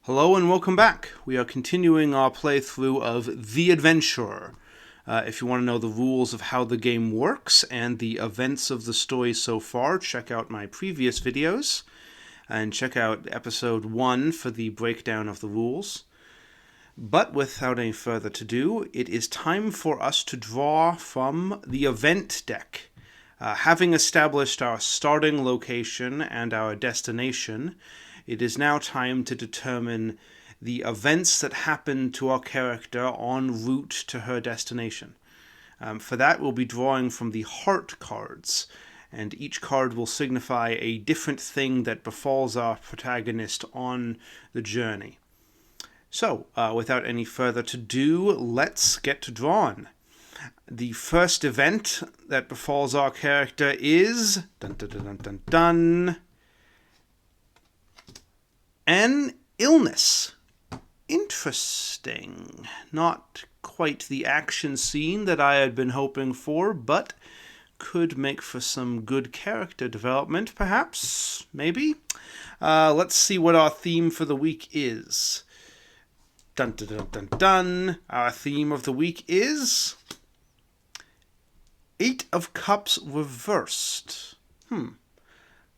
Hello and welcome back. We are continuing our playthrough of The Adventurer. If you want to know the rules of how the game works and the events of the story so far, check out my previous videos and check out episode 1 for the breakdown of the rules. But without any further ado, it is time for us to draw from the event deck. Having established our starting location and our destination, it is now time to determine the events that happen to our character en route to her destination. For that, we'll be drawing from the heart cards, and each card will signify a different thing that befalls our protagonist on the journey. So, without any further ado, let's get to drawing. The first event that befalls our character is... an illness. Interesting. Not quite the action scene that I had been hoping for, but could make for some good character development, perhaps, maybe. Let's see what our theme for the week is. Dun dun dun dun dun. Our theme of the week is... Eight of Cups reversed.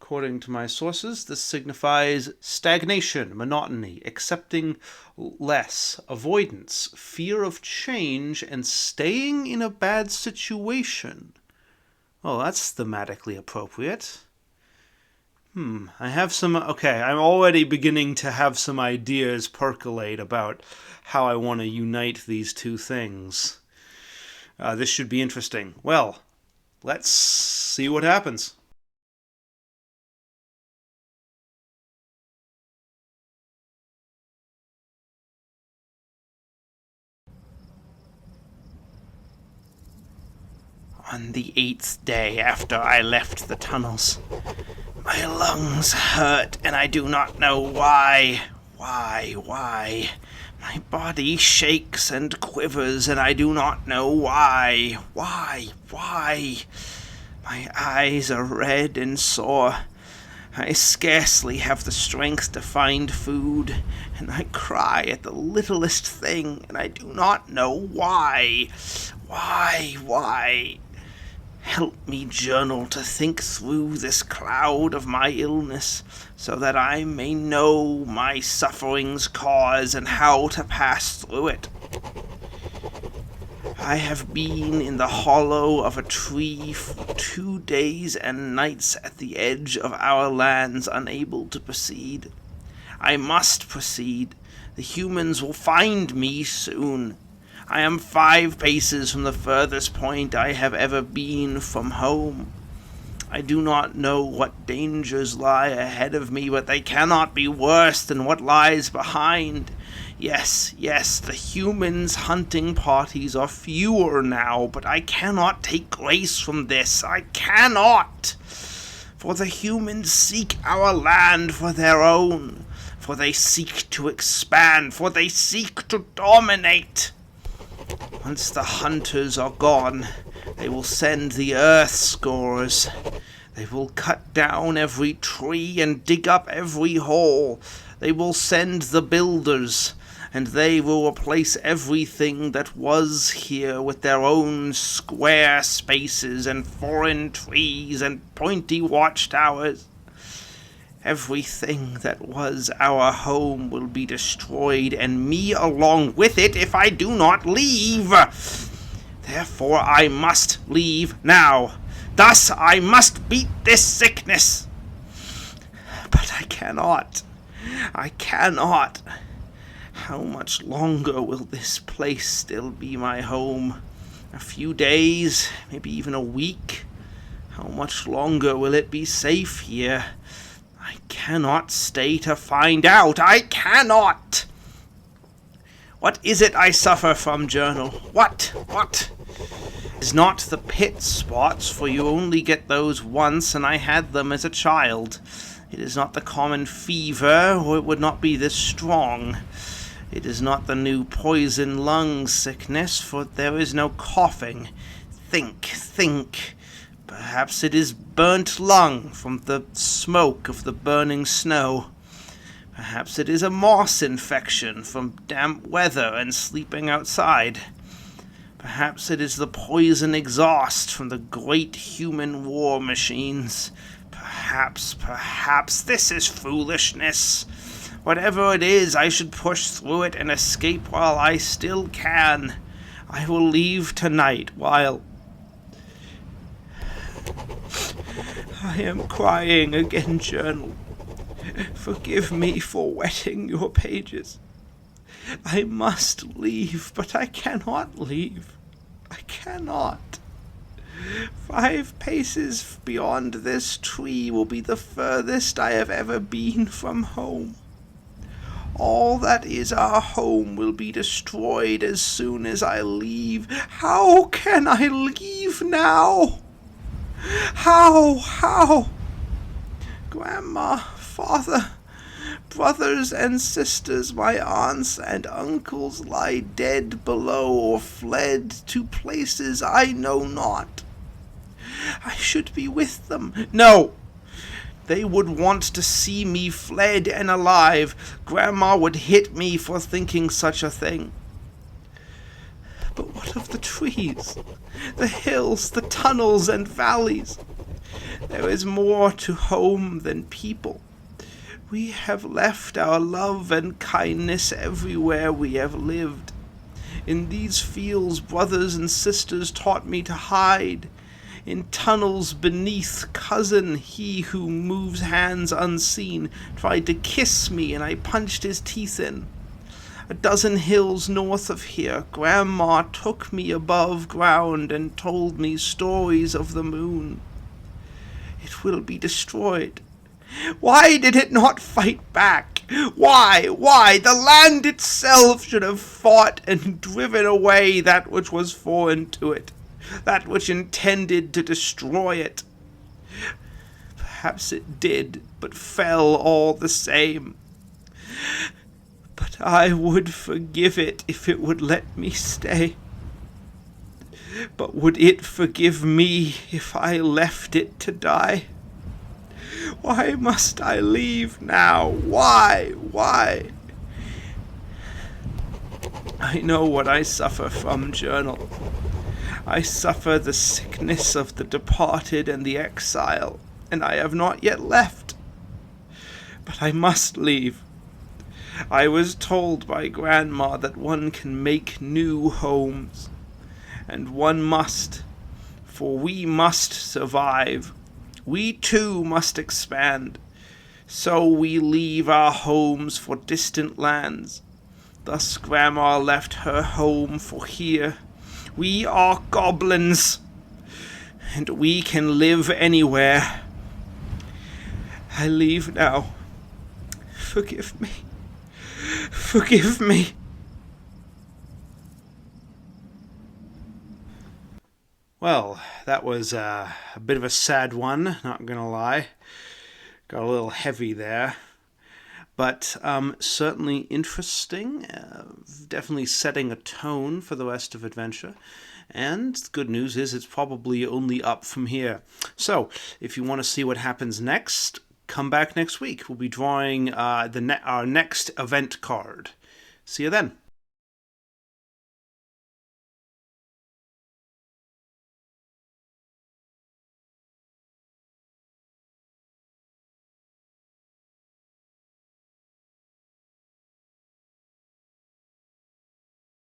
According to my sources, this signifies stagnation, monotony, accepting less, avoidance, fear of change, and staying in a bad situation. Oh, that's thematically appropriate. I have some... Okay, I'm already beginning to have some ideas percolate about how I want to unite these two things. This should be interesting. Well, let's see what happens. On the 8th day after I left the tunnels, my lungs hurt and I do not know why. Why? My body shakes and quivers and I do not know why. Why? My eyes are red and sore. I scarcely have the strength to find food, and I cry at the littlest thing, and I do not know why. Why? Help me, journal, to think through this cloud of my illness, so that I may know my suffering's cause and how to pass through it. I have been in the hollow of a tree for 2 days and nights at the edge of our lands, unable to proceed. I must proceed. The humans will find me soon. I am 5 paces from the furthest point I have ever been from home. I do not know what dangers lie ahead of me, but they cannot be worse than what lies behind. Yes, the humans' hunting parties are fewer now, but I cannot take grace from this. I cannot! For the humans seek our land for their own, for they seek to expand, for they seek to dominate. Once the hunters are gone, they will send the earth scourers. They will cut down every tree and dig up every hole. They will send the builders, and they will replace everything that was here with their own square spaces and foreign trees and pointy watchtowers. Everything that was our home will be destroyed, and me along with it if I do not leave. Therefore I must leave now. Thus I must beat this sickness. But I cannot. How much longer will this place still be my home? A few days, maybe even a week? How much longer will it be safe here? I cannot stay to find out. I cannot! What is it I suffer from, journal? What? It is not the pit spots, for you only get those once, and I had them as a child. It is not the common fever, or it would not be this strong. It is not the new poison lung sickness, for there is no coughing. Think. Perhaps it is burnt lung from the smoke of the burning snow. Perhaps it is a moss infection from damp weather and sleeping outside. Perhaps it is the poison exhaust from the great human war machines. Perhaps this is foolishness. Whatever it is, I should push through it and escape while I still can. I will leave tonight while I am crying again, journal. Forgive me for wetting your pages. I must leave, but I cannot leave. I cannot. 5 paces beyond this tree will be the furthest I have ever been from home. All that is our home will be destroyed as soon as I leave. How can I leave now? How? Grandma, father, brothers and sisters, my aunts and uncles lie dead below or fled to places I know not. I should be with them. No! They would want to see me fled and alive. Grandma would hit me for thinking such a thing. But what of the trees, the hills, the tunnels and valleys? There is more to home than people. We have left our love and kindness everywhere we have lived. In these fields, brothers and sisters taught me to hide. In tunnels beneath, cousin, he who moves hands unseen, tried to kiss me and I punched his teeth in. A dozen hills north of here, Grandma took me above ground and told me stories of the moon. It will be destroyed. Why did it not fight back? Why? The land itself should have fought and driven away that which was foreign to it, that which intended to destroy it. Perhaps it did, but fell all the same. But I would forgive it if it would let me stay. But would it forgive me if I left it to die? Why must I leave now? Why? I know what I suffer from, journal. I suffer the sickness of the departed and the exile, and I have not yet left. But I must leave. I was told by Grandma that one can make new homes, and one must, for we must survive. We too must expand. So we leave our homes for distant lands. Thus Grandma left her home for here. We are goblins, and we can live anywhere. I leave now. Forgive me. Forgive me. Well, that was a bit of a sad one, not gonna lie. Got a little heavy there. But certainly interesting, definitely setting a tone for the rest of Adventure. And the good news is it's probably only up from here. So, if you want to see what happens next, come back next week. We'll be drawing our next event card. See you then.